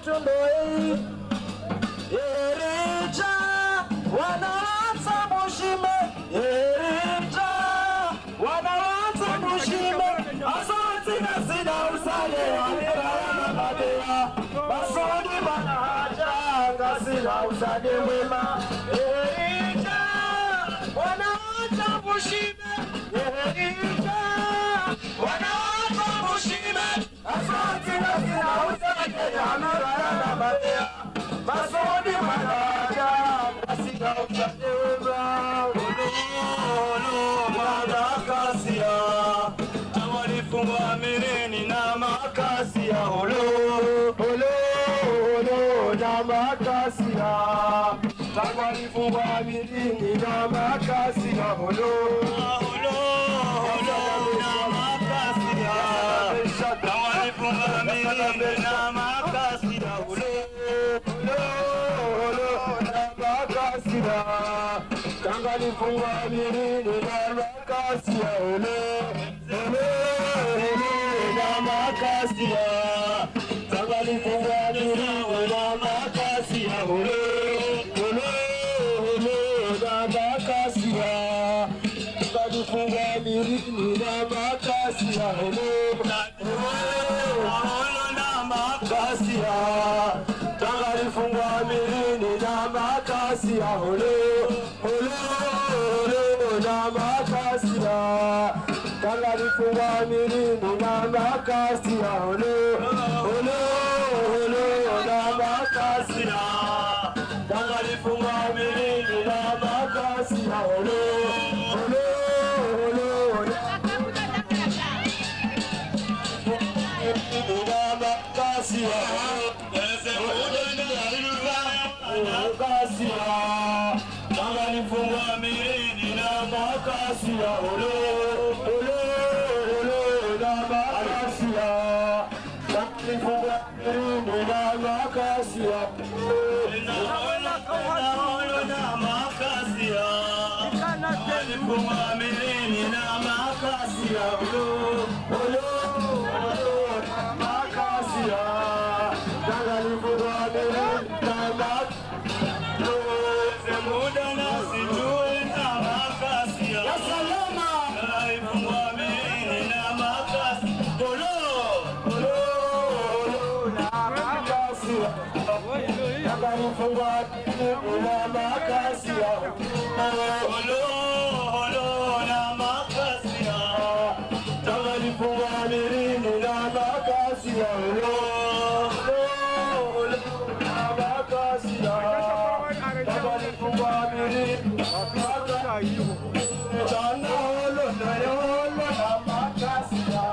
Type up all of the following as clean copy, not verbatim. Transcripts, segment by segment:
tundoi Erija wanaanza mushime Erija wanaanza mushime Asante na sina usale Amirana madea Basoni manahaja Ngasina usade mwema Erija wanaanza mushime Erija wanaanza mushime Asante na sina usale Amirana madea Basoni manahaja Ngasina usade mwema Olo madakasia Awalifungwa mirini na makasia Olo na makasia Awalifungwa mirini na makasia Olo na makasia Awalifungwa mirini na makasia Olo na makasia Tangalifungwa mirini na makasia Olo na makasia Tangalifungwa mirini na makasia Olo na makasia Tangalifungwa mirini na makasia Olo na makasia Tangalifungwa mirini na makasia Olo na makasia Tangalifungwa mirini na makasia Olo na makasia Tangalifungwa mirini na makasia Olo na makasia Tangalifungwa mirini na makasia Olo na makasia Tangalifungwa mirini na makasia na makasia Tangalifungwa mirini na makasia Olo na makasia Tangalifungwa mirini na makasia Muda na sijui na makasia ya salama Tangalifungwa mirini na makasia Olo na makasia Tangalifungwa mirini na makasia Olo na makasia Tangalifungwa mirini na makasia Olo na makasia Tangalifungwa mirini na makasia Tanolo na makasia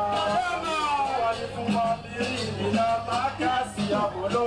Tangalifungwa mirini na makasia Olo